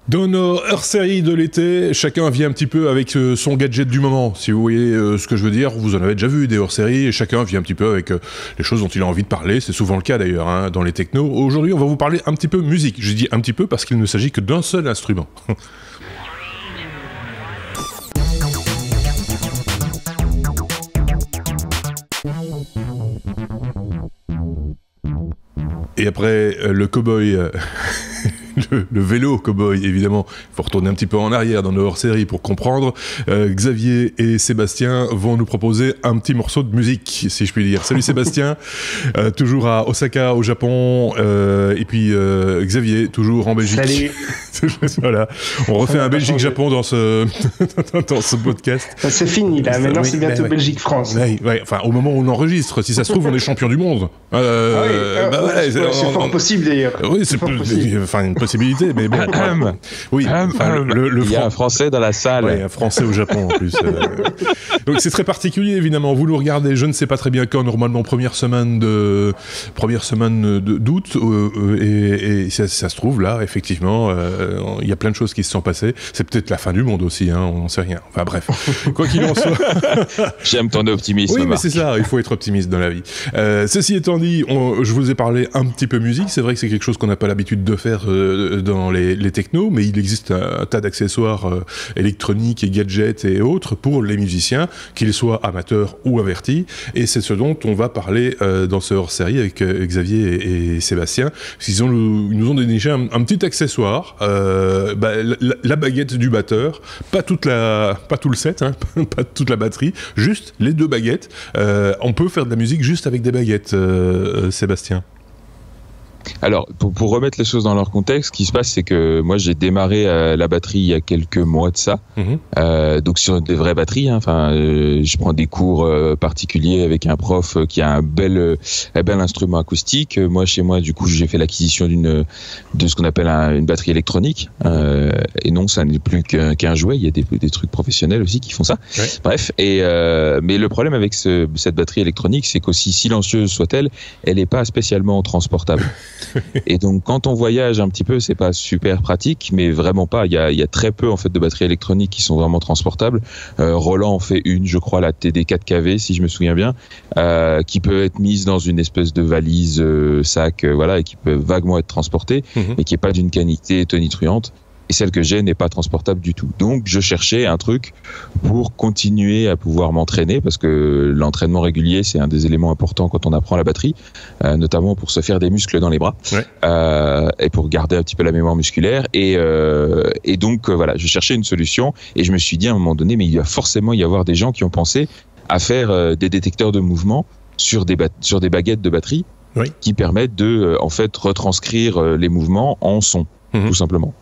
Dans nos hors-séries de l'été, chacun vient un petit peu avec son gadget du moment. Si vous voyez ce que je veux dire, vous en avez déjà vu des hors-séries et chacun vient un petit peu avec les choses dont il a envie de parler. C'est souvent le cas d'ailleurs dans les technos. Aujourd'hui, on va vous parler un petit peu musique. Je dis un petit peu parce qu'il ne s'agit que d'un seul instrument. Et après le cow-boy, le vélo cow-boy, évidemment, il faut retourner un petit peu en arrière dans nos hors-séries pour comprendre. Xavier et Sébastien vont nous proposer un petit morceau de musique, si je puis dire. Salut Sébastien, toujours à Osaka, au Japon, et puis Xavier, toujours en Belgique. Salut. Voilà, on refait un Belgique-Japon dans ce podcast. C'est fini là, maintenant c'est bientôt Belgique-France. Ouais, enfin, au moment où on enregistre, si ça se trouve, on est champion du monde. C'est fort possible d'ailleurs. Oui, c'est enfin une possibilité, mais bon. Oui, il y a un Français dans la salle. Ouais, un Français au Japon en plus. Donc c'est très particulier évidemment. Vous nous regardez, je ne sais pas très bien quand, normalement première semaine d'août, et ça se trouve là, effectivement, il y a plein de choses qui se sont passées. C'est peut-être la fin du monde aussi, on n'en sait rien. Enfin bref, quoi qu'il en soit. J'aime ton optimisme. Oui, mais c'est ça, il faut être optimiste dans la vie. Ceci étant dit, je vous ai parlé un petit peu musique. C'est vrai que c'est quelque chose qu'on n'a pas l'habitude de faire dans les technos, mais il existe un tas d'accessoires électroniques et gadgets et autres pour les musiciens, qu'ils soient amateurs ou avertis, et c'est ce dont on va parler dans ce hors-série avec Xavier et Sébastien. Ils nous ont déniché un petit accessoire, la baguette du batteur, pas tout le set, pas toute la batterie, juste les deux baguettes. On peut faire de la musique juste avec des baguettes, Sébastien. Alors, pour remettre les choses dans leur contexte, ce qui se passe, c'est que moi, j'ai démarré la batterie il y a quelques mois de ça. Donc, sur des vraies batteries. Je prends des cours particuliers avec un prof qui a un bel instrument acoustique. Moi, chez moi, du coup, j'ai fait l'acquisition de ce qu'on appelle une batterie électronique. Et non, ça n'est plus qu'un jouet. Il y a des trucs professionnels aussi qui font ça. Ouais. Bref. Mais le problème avec cette batterie électronique, c'est qu'aussi silencieuse soit-elle, elle n'est pas spécialement transportable. Et donc quand on voyage un petit peu, c'est pas super pratique, mais vraiment pas. Il y a très peu en fait de batteries électroniques qui sont vraiment transportables. Roland en fait une, je crois, la TD4KV si je me souviens bien, qui peut être mise dans une espèce de valise sac, et qui peut vaguement être transportée, mais qui est pas d'une qualité tonitruante. Et celle que j'ai n'est pas transportable du tout. Donc, je cherchais un truc pour continuer à pouvoir m'entraîner, parce que l'entraînement régulier, c'est un des éléments importants quand on apprend la batterie, notamment pour se faire des muscles dans les bras, et pour garder un petit peu la mémoire musculaire. Et donc, je cherchais une solution, et je me suis dit à un moment donné, mais il va forcément y avoir des gens qui ont pensé à faire des détecteurs de mouvement sur des baguettes de batterie, qui permettent de, retranscrire les mouvements en son, tout simplement.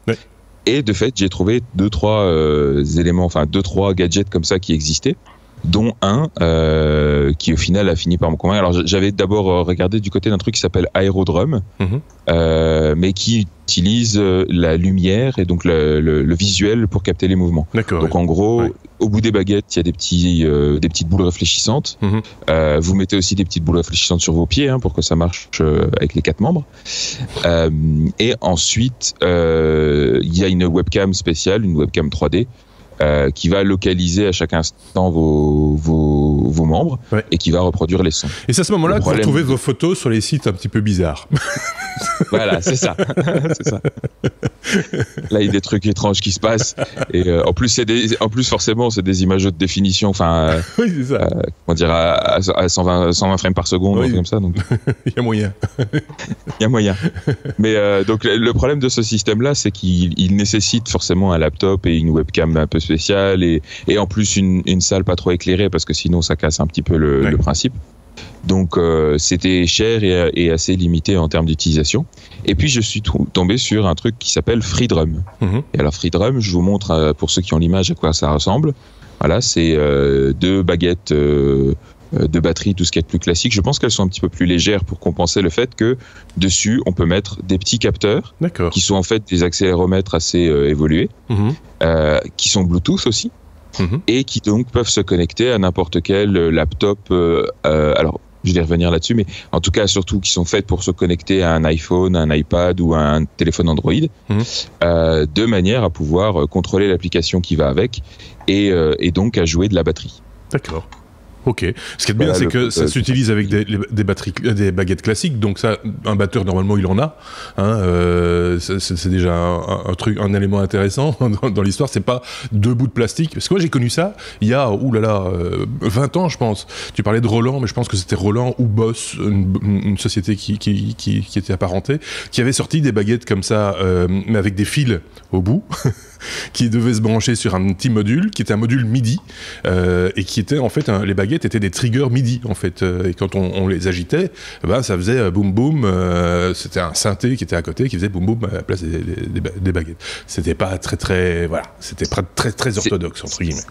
Et de fait, j'ai trouvé 2-3 gadgets comme ça qui existaient, dont un qui au final a fini par me convaincre. Alors j'avais d'abord regardé du côté d'un truc qui s'appelle Aerodrum, mais qui utilise la lumière et donc le visuel pour capter les mouvements. D'accord, donc en gros, au bout des baguettes, il y a des petites boules réfléchissantes. Vous mettez aussi des petites boules réfléchissantes sur vos pieds pour que ça marche avec les 4 membres. Et ensuite, il y a une webcam spéciale, une webcam 3D, qui va localiser à chaque instant vos membres et qui va reproduire les sons. Et c'est à ce moment-là que vous retrouvez vos photos sur les sites un petit peu bizarres. Voilà, c'est ça. C'est ça. Là, il y a des trucs étranges qui se passent. Et en plus, forcément, c'est des images de définition. Oui, c'est ça. On dirait à 120 frames par seconde, comme ça. Donc. Il y a moyen. Il y a moyen. Mais donc, le problème de ce système-là, c'est qu'il nécessite forcément un laptop et une webcam un peu spéciale et en plus une salle pas trop éclairée parce que sinon ça casse un petit peu le principe. Donc c'était cher et assez limité en termes d'utilisation. Et puis je suis tombé sur un truc qui s'appelle FreeDrum. Et alors FreeDrum, je vous montre pour ceux qui ont l'image à quoi ça ressemble. Voilà, c'est 2 baguettes de batterie, tout ce qui est plus classique. Je pense qu'elles sont un petit peu plus légères pour compenser le fait que dessus on peut mettre des petits capteurs qui sont en fait des accéléromètres assez évolués, qui sont Bluetooth aussi. Et qui donc peuvent se connecter à n'importe quel laptop. Alors je vais revenir là-dessus, mais en tout cas surtout qui sont faites pour se connecter à un iPhone, un iPad ou à un téléphone Android, de manière à pouvoir contrôler l'application qui va avec et donc à jouer de la batterie. D'accord. Ok. Ce qui est bien, c'est que ça s'utilise avec des batteries, des baguettes classiques. Donc ça, un batteur normalement il en a. C'est déjà un élément intéressant dans l'histoire. C'est pas 2 bouts de plastique. Parce que moi j'ai connu ça il y a 20 ans je pense. Tu parlais de Roland, mais je pense que c'était Roland ou Boss, une société qui était apparentée, qui avait sorti des baguettes comme ça, mais avec des fils au bout. qui devait se brancher sur un petit module, qui était un module MIDI, et qui était en fait, les baguettes étaient des triggers MIDI en fait, et quand on les agitait, ça faisait boum boum, c'était un synthé qui était à côté, qui faisait boum boum à la place des baguettes. C'était pas c'était pas très orthodoxe entre guillemets.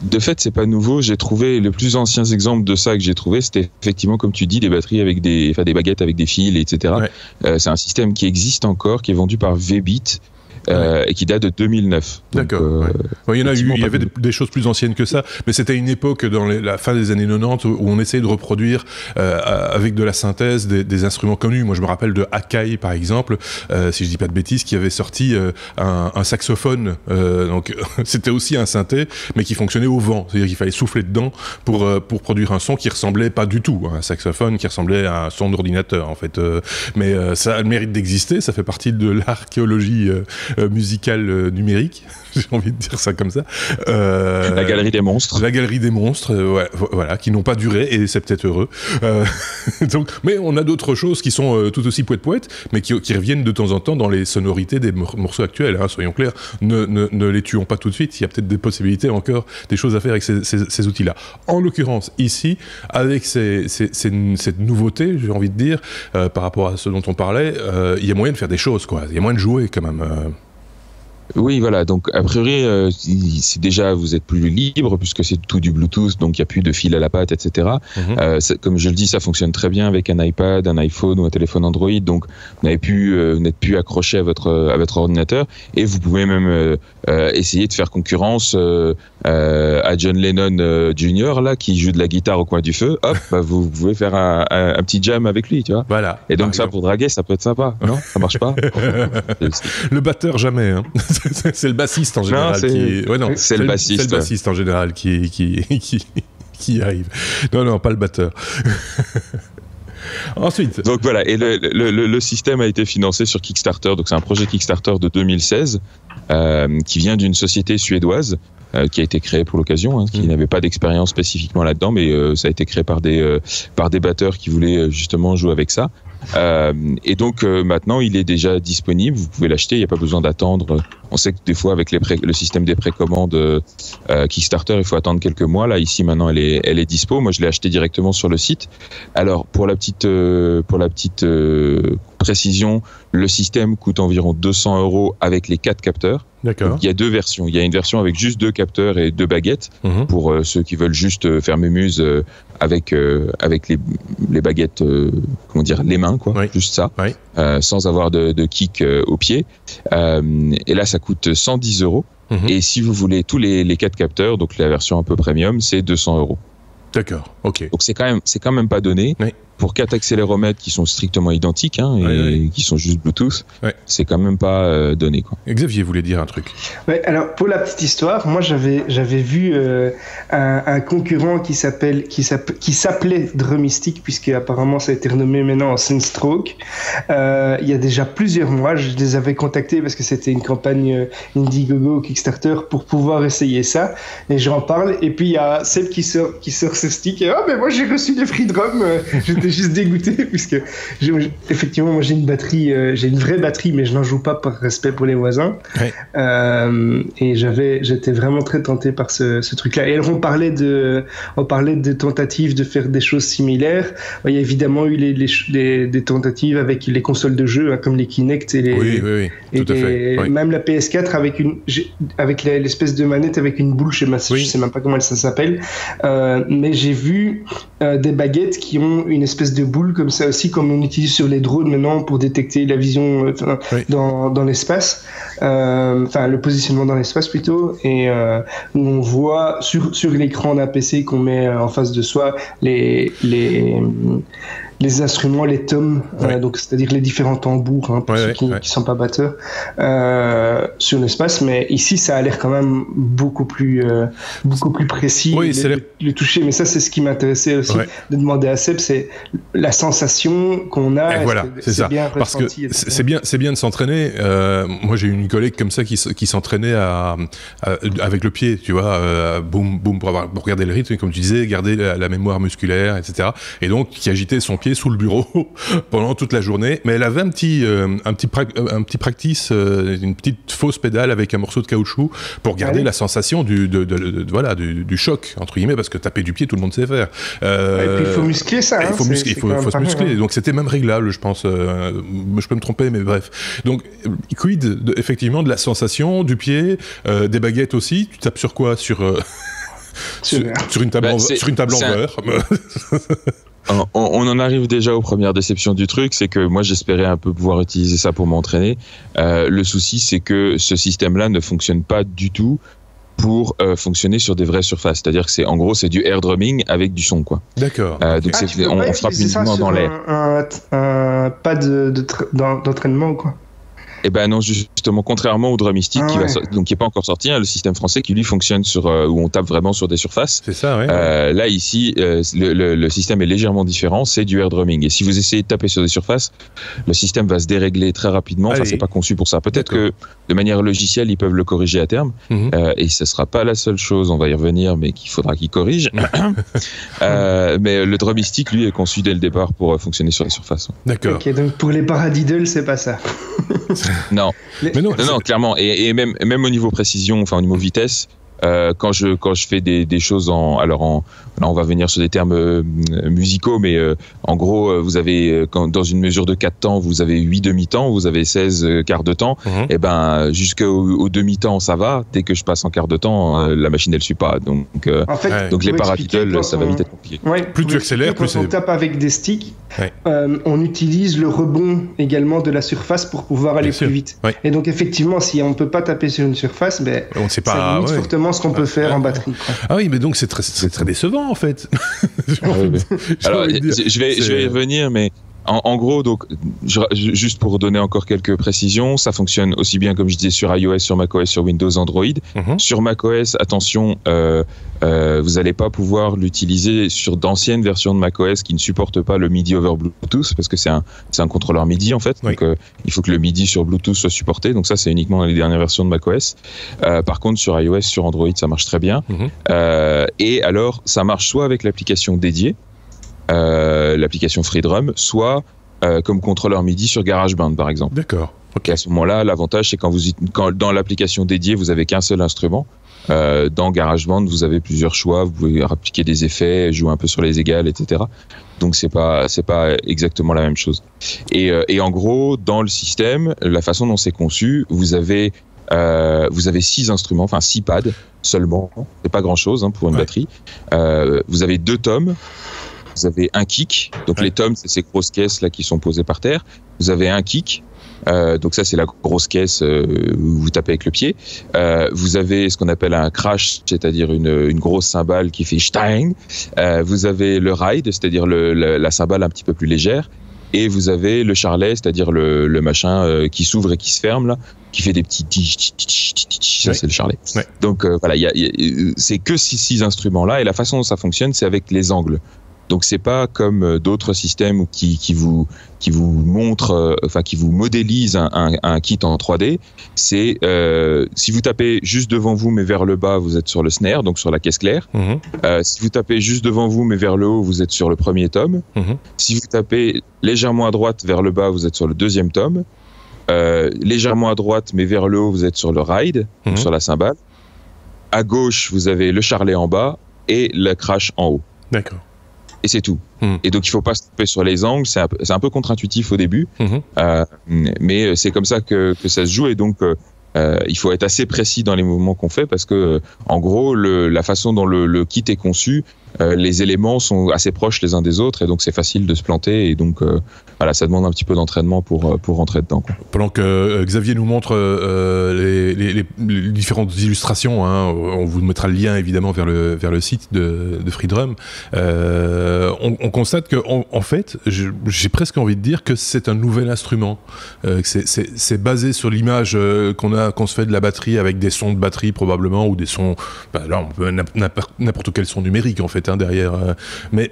De fait, c'est pas nouveau. J'ai trouvé les plus anciens exemples de ça que j'ai trouvé, c'était effectivement, comme tu dis, des batteries avec des baguettes avec des fils, etc. Ouais. C'est un système qui existe encore, qui est vendu par VBit. Et qui date de 2009. D'accord. Il y avait des choses plus anciennes que ça, mais c'était une époque dans la fin des années 90 où on essayait de reproduire avec de la synthèse des instruments connus. Moi, je me rappelle de Akai, par exemple, si je dis pas de bêtises, qui avait sorti un saxophone. Donc, c'était aussi un synthé, mais qui fonctionnait au vent. C'est-à-dire qu'il fallait souffler dedans pour produire un son qui ressemblait pas du tout à un saxophone, qui ressemblait à un son d'ordinateur, en fait. Mais ça a le mérite d'exister. Ça fait partie de l'archéologie musicale numérique, j'ai envie de dire ça comme ça. La galerie des monstres. La galerie des monstres, voilà, qui n'ont pas duré, et c'est peut-être heureux. Donc, mais on a d'autres choses qui sont tout aussi poète-poète, mais qui reviennent de temps en temps dans les sonorités des morceaux actuels, soyons clairs. Ne les tuons pas tout de suite, il y a peut-être des possibilités encore, des choses à faire avec ces outils-là. En l'occurrence, ici, avec cette nouveauté, j'ai envie de dire, par rapport à ce dont on parlait, il y a moyen de faire des choses, quoi. Il y a moyen de jouer, quand même. Oui, voilà. Donc, a priori, c'est déjà, vous êtes plus libre puisque c'est tout du Bluetooth, donc il n'y a plus de fil à la patte, etc. Comme je le dis, ça fonctionne très bien avec un iPad, un iPhone ou un téléphone Android. Donc, vous n'êtes plus accroché à votre ordinateur, et vous pouvez même essayer de faire concurrence à John Lennon Jr. là, qui joue de la guitare au coin du feu. Hop, vous pouvez faire un petit jam avec lui, tu vois. Voilà. Et donc ça, pour draguer, ça peut être sympa. Non, ça marche pas. Le batteur jamais. C'est le bassiste en général c'est le bassiste en général qui arrive. Non, pas le batteur. Ensuite. Donc voilà, et le système a été financé sur Kickstarter. Donc c'est un projet Kickstarter de 2016 qui vient d'une société suédoise qui a été créée pour l'occasion, qui n'avait pas d'expérience spécifiquement là-dedans, mais ça a été créé par des batteurs qui voulaient justement jouer avec ça. Et donc maintenant il est déjà disponible, vous pouvez l'acheter, il n'y a pas besoin d'attendre. On sait que des fois avec le système des précommandes Kickstarter, il faut attendre quelques mois. Là ici maintenant elle est dispo. Moi je l'ai acheté directement sur le site. Alors pour la petite précision, le système coûte environ 200 € avec les 4 capteurs. D'accord. Donc, il y a 2 versions. Il y a une version avec juste 2 capteurs et 2 baguettes pour ceux qui veulent juste faire mémuse avec les baguettes, les mains, quoi, juste ça, sans avoir de kick au pied. Et là, ça coûte 110 €. Et si vous voulez tous les 4 capteurs, donc la version un peu premium, c'est 200 €. D'accord, ok. Donc c'est quand même pas donné. Oui. Pour 4 accéléromètres qui sont strictement identiques qui sont juste Bluetooth, c'est quand même pas donné, quoi. Xavier voulait dire un truc. Ouais, alors pour la petite histoire, moi j'avais vu un concurrent qui s'appelait Drumistic, puisque apparemment ça a été renommé maintenant en Sunstroke. Il y a déjà plusieurs mois, je les avais contactés parce que c'était une campagne Indiegogo Kickstarter pour pouvoir essayer ça, et j'en parle. Et puis il y a Seb qui sort ce stick. Et mais moi j'ai reçu des free drums. J'étais juste dégoûté puisque effectivement moi j'ai une batterie, j'ai une vraie batterie, mais je n'en joue pas par respect pour les voisins. Et j'étais vraiment très tenté par ce truc-là. Et alors on parlait de tentatives de faire des choses similaires. Il y a évidemment eu des tentatives avec les consoles de jeux, comme les Kinect et tout à fait. Même la PS4 avec l'espèce de manette avec une boule, je sais même pas comment ça s'appelle. Mais j'ai vu des baguettes qui ont une espèce espèce de boule comme ça aussi, comme on utilise sur les drones maintenant pour détecter la vision dans l'espace, le positionnement dans l'espace plutôt, et où on voit sur l'écran d'un PC qu'on met en face de soi les instruments, les tomes, donc c'est-à-dire les différents tambours, pour ceux qui sont pas batteurs, sur l'espace. Mais ici, ça a l'air quand même beaucoup plus précis. Oui, le toucher. Mais ça, c'est ce qui m'intéressait aussi de demander à Seb, c'est la sensation qu'on a. Voilà, c'est ça. Bien parce que c'est bien de s'entraîner. Moi, j'ai une collègue comme ça qui s'entraînait avec le pied, tu vois, boum, boum, pour regarder le rythme, et comme tu disais, garder la mémoire musculaire, etc. Et donc, qui agitait son pied sous le bureau pendant toute la journée, mais elle avait un petit practice, une petite fausse pédale avec un morceau de caoutchouc pour garder la sensation du choc entre guillemets, parce que taper du pied tout le monde sait faire. Et puis il faut muscler ça. Il faut se muscler. Donc c'était même réglable, je pense. Je peux me tromper, mais bref. Donc quid effectivement de la sensation du pied, des baguettes aussi. Tu tapes sur quoi? Sur une table en verre. On en arrive déjà aux premières déceptions du truc, c'est que moi j'espérais un peu pouvoir utiliser ça pour m'entraîner. Le souci, c'est que ce système-là ne fonctionne pas du tout pour fonctionner sur des vraies surfaces. C'est-à-dire que c'est du air drumming avec du son, quoi. D'accord. Donc on frappe uniquement dans l'air. Un pad d'entraînement, quoi. Eh ben non, justement, contrairement au Drumstick qui est pas encore sorti, le système français qui lui fonctionne où on tape vraiment sur des surfaces. C'est ça, ouais. Là ici, le système est légèrement différent, c'est du air drumming. Et si vous essayez de taper sur des surfaces, le système va se dérégler très rapidement. Enfin, c'est pas conçu pour ça. Peut-être que de manière logicielle, ils peuvent le corriger à terme. Et ce sera pas la seule chose. On va y revenir, mais qu'il faudra qu'ils corrigent. Mais le Drumstick, lui, est conçu dès le départ pour fonctionner sur les surfaces. D'accord. Ok, donc pour les paradiddles, c'est pas ça. Non, clairement, et même au niveau précision, enfin au niveau vitesse, quand je fais des choses là on va venir sur des termes musicaux, mais en gros vous avez dans une mesure de 4 temps vous avez 8 demi-temps, vous avez 16 quarts de temps, et ben jusqu'au demi-temps ça va. Dès que je passe en quart de temps, la machine elle suit pas, donc donc les paradiddles ça va vite être compliqué. Plus tu accélères, plus on tape avec des sticks, on utilise le rebond également de la surface pour pouvoir aller plus vite. Et donc effectivement, si on peut pas taper sur une surface, on ne sait pas, ça limite fortement ce qu'on peut faire en batterie, quoi. Ah oui, mais donc c'est très décevant en fait. Alors je vais y revenir, mais en gros, donc, juste pour donner encore quelques précisions, ça fonctionne aussi bien, comme je disais, sur iOS, sur macOS, sur Windows, Android. Sur macOS, attention, vous n'allez pas pouvoir l'utiliser sur d'anciennes versions de macOS qui ne supportent pas le MIDI over Bluetooth, parce que c'est un contrôleur MIDI en fait. Donc, il faut que le MIDI sur Bluetooth soit supporté. Donc ça, c'est uniquement dans les dernières versions de macOS. Par contre, sur iOS, sur Android, ça marche très bien. Et alors, ça marche soit avec l'application dédiée, l'application FreeDrum, soit comme contrôleur MIDI sur GarageBand par exemple. D'accord. Okay. À ce moment-là, l'avantage c'est quand dans l'application dédiée vous avez qu'un seul instrument. Dans GarageBand vous avez plusieurs choix, vous pouvez appliquer des effets, jouer un peu sur les égales, etc. Donc c'est pas exactement la même chose. Et en gros, dans le système, la façon dont c'est conçu, vous avez 6 instruments, enfin 6 pads seulement. C'est pas grand-chose pour une batterie. Vous avez 2 tomes. Vous avez un kick, donc les tomes, c'est ces grosses caisses là qui sont posées par terre. Vous avez un kick, donc ça c'est la grosse caisse où vous tapez avec le pied. Vous avez ce qu'on appelle un crash, c'est-à-dire une grosse cymbale qui fait stein. Vous avez le ride, c'est-à-dire la cymbale un petit peu plus légère. Et vous avez le charlet, c'est-à-dire le machin qui s'ouvre et qui se ferme là, qui fait des petits ça c'est le charlet. Donc voilà, c'est que ces 6 instruments là, et la façon dont ça fonctionne, c'est avec les angles. Donc c'est pas comme d'autres systèmes qui vous montrent, qui vous modélisent un kit en 3D. C'est si vous tapez juste devant vous mais vers le bas, vous êtes sur le snare, donc sur la caisse claire. Si vous tapez juste devant vous mais vers le haut, vous êtes sur le premier tome. Si vous tapez légèrement à droite vers le bas, vous êtes sur le deuxième tome. Légèrement à droite mais vers le haut, vous êtes sur le ride, donc sur la cymbale. À gauche, vous avez le charlet en bas et le crash en haut. D'accord. Et c'est tout. Et donc il faut pas se tromper sur les angles, c'est un peu contre-intuitif au début, mais c'est comme ça que ça se joue. Et donc il faut être assez précis dans les mouvements qu'on fait parce que, en gros, la façon dont le kit est conçu, les éléments sont assez proches les uns des autres et donc c'est facile de se planter et donc voilà, ça demande un petit peu d'entraînement pour rentrer dedans, quoi. Pendant que Xavier nous montre les différentes illustrations, hein, on vous mettra le lien évidemment vers le site de Freedrum, on constate que en fait, j'ai presque envie de dire que c'est un nouvel instrument, c'est basé sur l'image qu'on se fait de la batterie avec des sons de batterie probablement ou des sons, là on peut n'importe quel son numérique en fait, hein, derrière, mais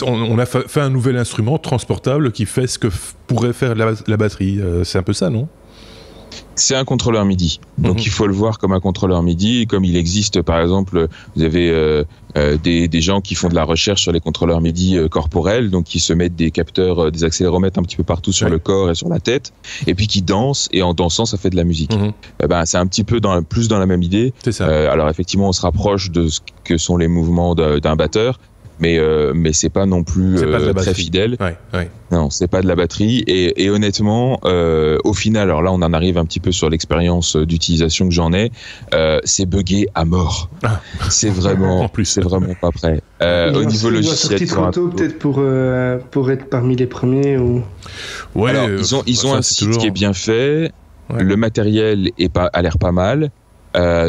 on a fait un nouvel instrument transportable qui fait ce que pourrait faire la batterie, c'est un peu ça, non ? C'est un contrôleur MIDI, donc il faut le voir comme un contrôleur MIDI, comme il existe par exemple, vous avez des gens qui font de la recherche sur les contrôleurs MIDI corporels, donc qui se mettent des capteurs, des accéléromètres un petit peu partout sur le corps et sur la tête, et puis qui dansent, et en dansant ça fait de la musique. C'est un petit peu plus dans la même idée. C'est ça. Alors effectivement on se rapproche de ce que sont les mouvements d'un batteur, mais c'est pas non plus très fidèle. Ouais. Non, c'est pas de la batterie et honnêtement, au final, alors là on en arrive un petit peu sur l'expérience d'utilisation que j'en ai, c'est buggé à mort. C'est vraiment, c'est vraiment pas prêt. Au niveau logiciel, sorti trop tôt peut-être pour être parmi les premiers ou. Ouais. Alors, ils ont un site qui est bien fait. Ouais. Le matériel a l'air pas mal.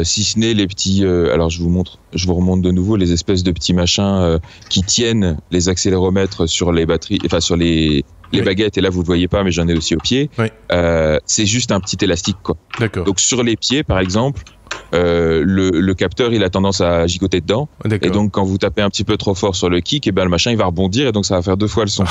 Si ce n'est les petits, alors je vous remonte de nouveau les espèces de petits machins qui tiennent les accéléromètres sur les batteries, enfin sur les baguettes, et là vous le voyez pas mais j'en ai aussi au pied. C'est juste un petit élastique, quoi. D'accord. Donc sur les pieds par exemple, le capteur il a tendance à gigoter dedans, et donc quand vous tapez un petit peu trop fort sur le kick, et ben le machin il va rebondir et donc ça va faire 2 fois le son.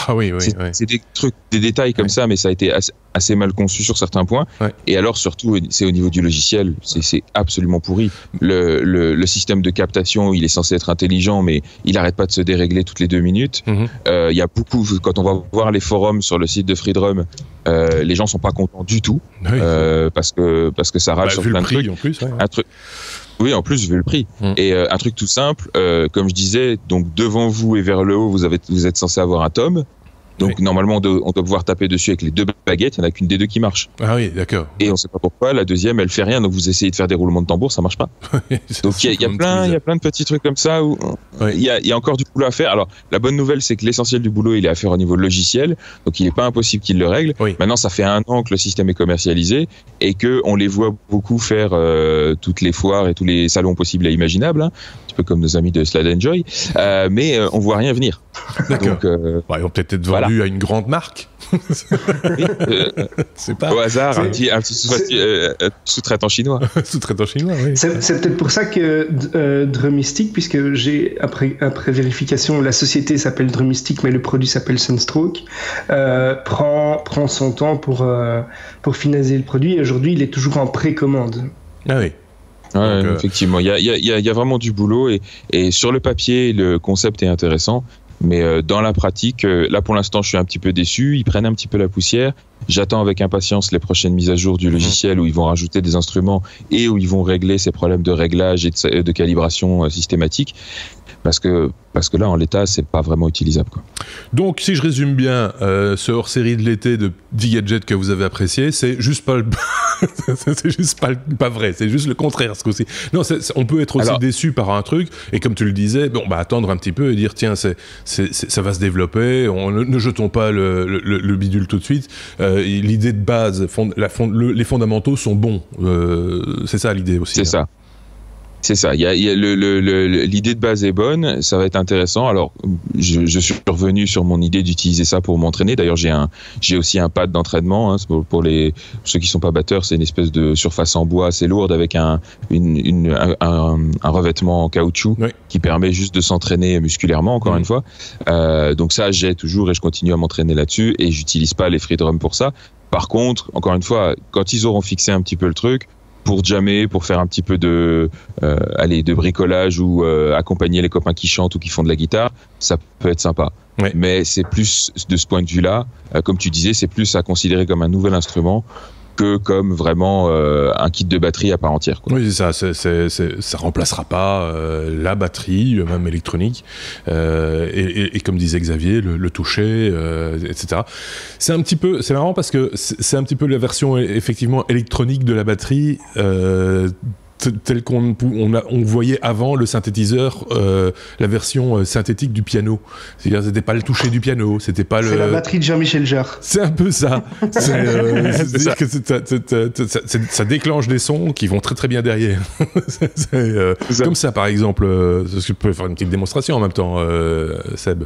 C'est des trucs, des détails comme ça, mais ça a été assez mal conçu sur certains points. Et alors surtout c'est au niveau du logiciel, c'est absolument pourri. Le système de captation il est censé être intelligent, mais il arrête pas de se dérégler toutes les 2 minutes. Il y a beaucoup, quand on va voir les forums sur le site de Freedrum, les gens sont pas contents du tout, parce que ça rage sur plein de trucs. En plus, Oui, en plus, vu le prix. Et un truc tout simple, comme je disais, donc devant vous et vers le haut, vous êtes censé avoir un tome. Donc normalement, on doit pouvoir taper dessus avec les 2 baguettes. Il n'y en a qu'une des 2 qui marche. Ah oui, d'accord. Et on ne sait pas pourquoi. La deuxième, elle fait rien. Donc vous essayez de faire des roulements de tambour, ça marche pas. Donc il y a plein de petits trucs comme ça où il y a encore du boulot à faire. Alors la bonne nouvelle, c'est que l'essentiel du boulot, il est à faire au niveau logiciel. Donc il n'est pas impossible qu'il le règle. Maintenant, ça fait 1 an que le système est commercialisé et que on les voit beaucoup faire toutes les foires et tous les salons possibles et imaginables, hein, un petit peu comme nos amis de Slade Enjoy. Mais on voit rien venir. D'accord. Donc ils vont peut-être être vendus à une grande marque. C'est pas au hasard, un petit sous-traitant chinois. Sous-traitant chinois, oui. C'est peut-être pour ça que Drumistic, puisque après vérification, la société s'appelle Drumistic, mais le produit s'appelle Sunstroke, prend son temps pour finaliser le produit. Et aujourd'hui, il est toujours en précommande. Ah oui. Ouais, donc, effectivement, il y a vraiment du boulot et sur le papier, le concept est intéressant. Mais dans la pratique, là pour l'instant je suis un petit peu déçu, ils prennent un petit peu la poussière. J'attends avec impatience les prochaines mises à jour du logiciel où ils vont rajouter des instruments et où ils vont régler ces problèmes de réglage et de calibration systématique. Parce que là, en l'état, c'est pas vraiment utilisable, quoi. Donc, si je résume bien, ce hors-série de l'été de 10 gadgets que vous avez apprécié, c'est juste pas c'est juste pas vrai, c'est juste le contraire, ce coup-ci. Non, on peut être aussi déçu par un truc, et comme tu le disais, attendre un petit peu et dire, tiens, ça va se développer, ne jetons pas le bidule tout de suite. L'idée de base, les fondamentaux sont bons. C'est ça l'idée aussi. C'est ça. C'est ça. L'idée de base est bonne. Ça va être intéressant. Alors, je suis revenu sur mon idée d'utiliser ça pour m'entraîner. D'ailleurs, j'ai aussi un pad d'entraînement. Hein, pour ceux qui sont pas batteurs, c'est une espèce de surface en bois assez lourde avec un revêtement en caoutchouc qui permet juste de s'entraîner musculairement. Encore une fois. Donc ça, j'ai toujours et je continue à m'entraîner là-dessus. Et j'utilise pas les Freedrum pour ça. Par contre, encore une fois, quand ils auront fixé un petit peu le truc, pour jammer, pour faire un petit peu de bricolage ou accompagner les copains qui chantent ou qui font de la guitare, ça peut être sympa. Mais c'est plus de ce point de vue-là, comme tu disais, c'est plus à considérer comme un nouvel instrument que comme vraiment un kit de batterie à part entière, quoi. Oui, c'est ça. Ça remplacera pas la batterie, même électronique, et comme disait Xavier, le toucher, etc. C'est marrant parce que c'est un petit peu la version effectivement électronique de la batterie. Tel qu'on voyait avant le synthétiseur, la version synthétique du piano. C'est-à-dire, c'était pas le toucher du piano, c'était pas C'est la batterie de Jean-Michel Jarre. C'est un peu ça. C'est-à-dire que ça déclenche des sons qui vont très très bien derrière. Comme ça, par exemple. Je peux faire une petite démonstration en même temps, Seb,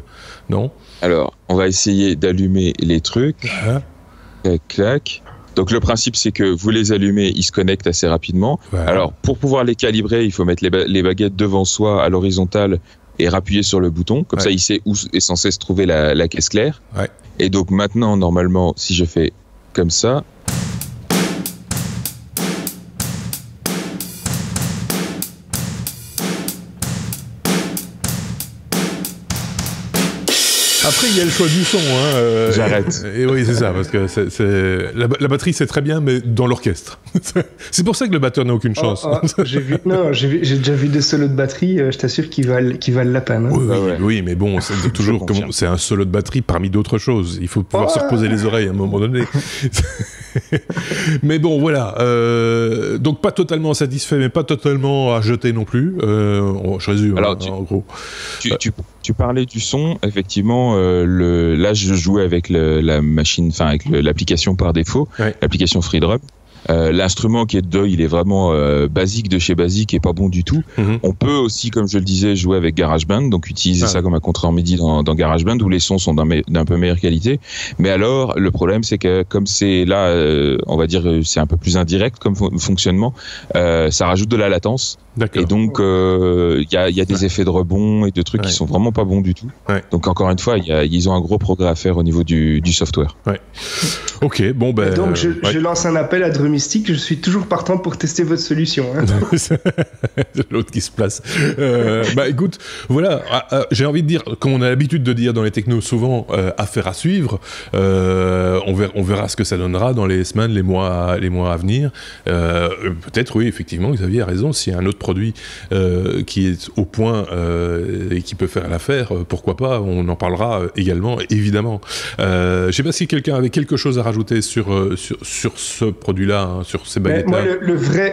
non? Alors, on va essayer d'allumer les trucs. Clac, clac. Donc le principe, c'est que vous les allumez, ils se connectent assez rapidement. Voilà. Alors pour pouvoir les calibrer, il faut mettre les baguettes devant soi à l'horizontale et appuyer sur le bouton. Comme ça, il sait où est censé se trouver la caisse claire. Ouais. Et donc maintenant, normalement, si je fais comme ça... Après, il y a le choix du son. J'arrête. Et oui, c'est ça, parce que la batterie, c'est très bien, mais dans l'orchestre. C'est pour ça que le batteur n'a aucune chance. J'ai déjà vu des solos de batterie, je t'assure qu'ils valent la peine. Hein. Oui, mais bon, c'est un solo de batterie parmi d'autres choses. Il faut pouvoir se reposer les oreilles à un moment donné. Mais bon, voilà. Donc, pas totalement satisfait, mais pas totalement à jeter non plus. Je résume, alors, en gros. Tu parlais du son, effectivement. Là, je jouais avec la machine, enfin avec l'application par défaut, l'application FreeDrum. L'instrument qui est dedans, il est vraiment basique de chez basique et pas bon du tout. On peut aussi, comme je le disais, jouer avec GarageBand, donc utiliser ça comme un contrat en MIDI dans GarageBand où les sons sont d'un peu meilleure qualité. Mais alors, le problème, c'est que comme c'est là, on va dire, c'est un peu plus indirect comme fonctionnement, ça rajoute de la latence. Et donc, il y a des effets de rebond et de trucs qui sont vraiment pas bons du tout. Donc, encore une fois, ils ont un gros progrès à faire au niveau du software. Ok, bon ben. Donc, je lance un appel à Drumistic. Je suis toujours partant pour tester votre solution. Hein. L'autre qui se place. Écoute, voilà, j'ai envie de dire, comme on a l'habitude de dire dans les technos souvent, affaire à suivre. On verra ce que ça donnera dans les semaines, les mois à venir. Peut-être, oui, effectivement, Xavier a raison. S'il y a un autre produit qui est au point et qui peut faire l'affaire, pourquoi pas, on en parlera également, évidemment. Je ne sais pas si quelqu'un avait quelque chose à rajouter sur ce produit-là, hein, sur ces baguettes-là. Moi,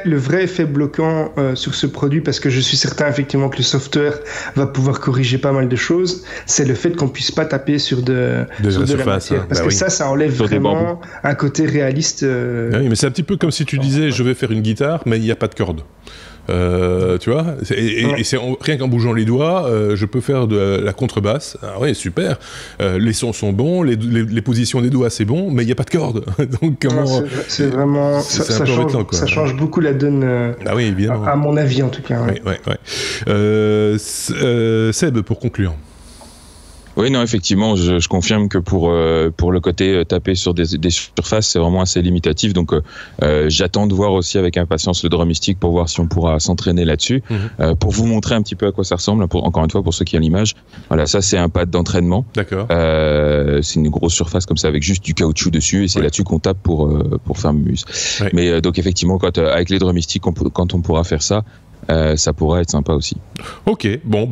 le vrai effet bloquant sur ce produit, parce que je suis certain effectivement que le software va pouvoir corriger pas mal de choses, c'est le fait qu'on puisse pas taper sur de la surface, matière. Parce que ça enlève vraiment un côté réaliste. Oui, mais c'est un petit peu comme si tu disais, je vais faire une guitare, mais il n'y a pas de corde. Tu vois, et c'est rien qu'en bougeant les doigts, je peux faire de la contrebasse. Ah ouais, super. Les sons sont bons, les positions des doigts c'est bon, mais il n'y a pas de corde. Donc comment c'est vraiment ça change beaucoup la donne. Ah oui, évidemment. À mon avis en tout cas. Seb, pour conclure. Oui, non, effectivement, je confirme que pour le côté taper sur des surfaces, c'est vraiment assez limitatif. Donc, j'attends de voir aussi avec impatience le Drumistic pour voir si on pourra s'entraîner là-dessus. Pour vous montrer un petit peu à quoi ça ressemble, encore une fois, pour ceux qui ont l'image. Voilà, ça, c'est un pad d'entraînement. D'accord. C'est une grosse surface comme ça avec juste du caoutchouc dessus et c'est là-dessus qu'on tape pour faire muse. Mais donc, effectivement, avec les Drumistic, quand on pourra faire ça, ça pourrait être sympa aussi. Ok, bon,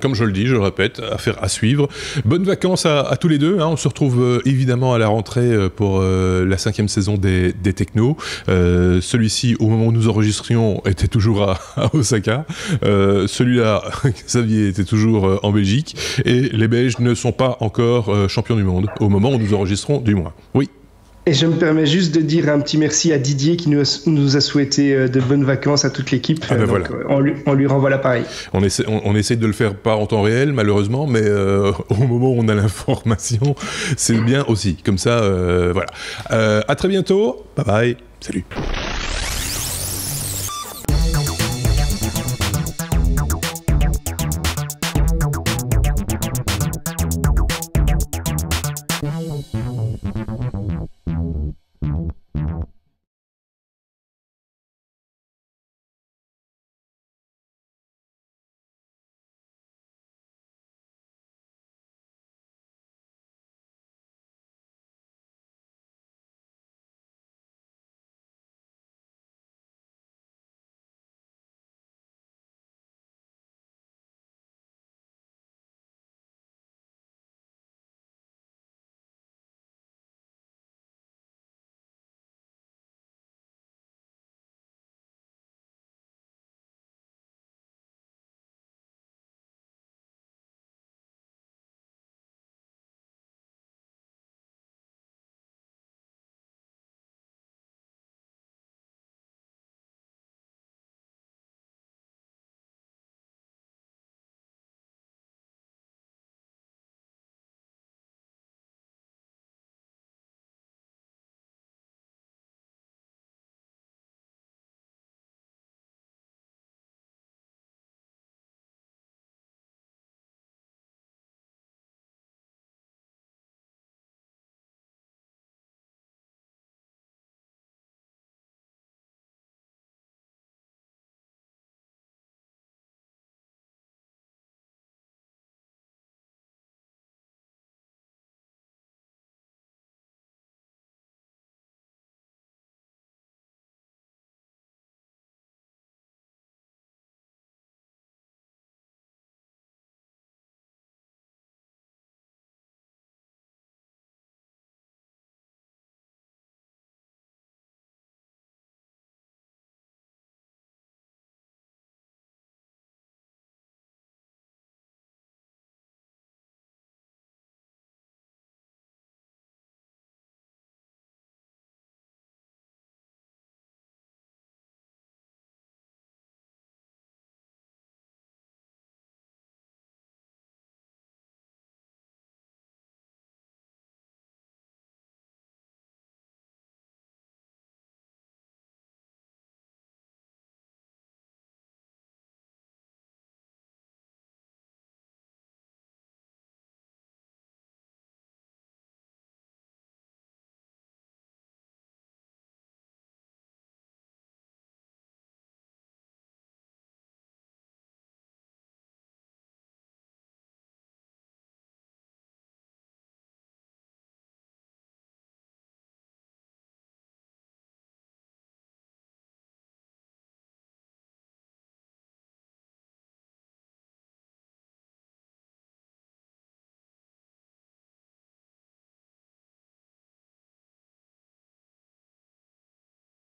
comme je le dis, je le répète, affaire à suivre. Bonnes vacances à tous les deux. Hein. On se retrouve évidemment à la rentrée pour la 5e saison des Technos. Celui-ci, au moment où nous enregistrions, était toujours à Osaka. Celui-là, Xavier, était toujours en Belgique. Et les Belges ne sont pas encore champions du monde, au moment où nous enregistrons, du moins. Oui. Et je me permets juste de dire un petit merci à Didier qui nous a souhaité de bonnes vacances à toute l'équipe. Voilà. On lui renvoie l'appareil. On essaie de le faire pas en temps réel, malheureusement, mais au moment où on a l'information, c'est bien aussi. Comme ça, voilà. À très bientôt. Bye bye. Salut.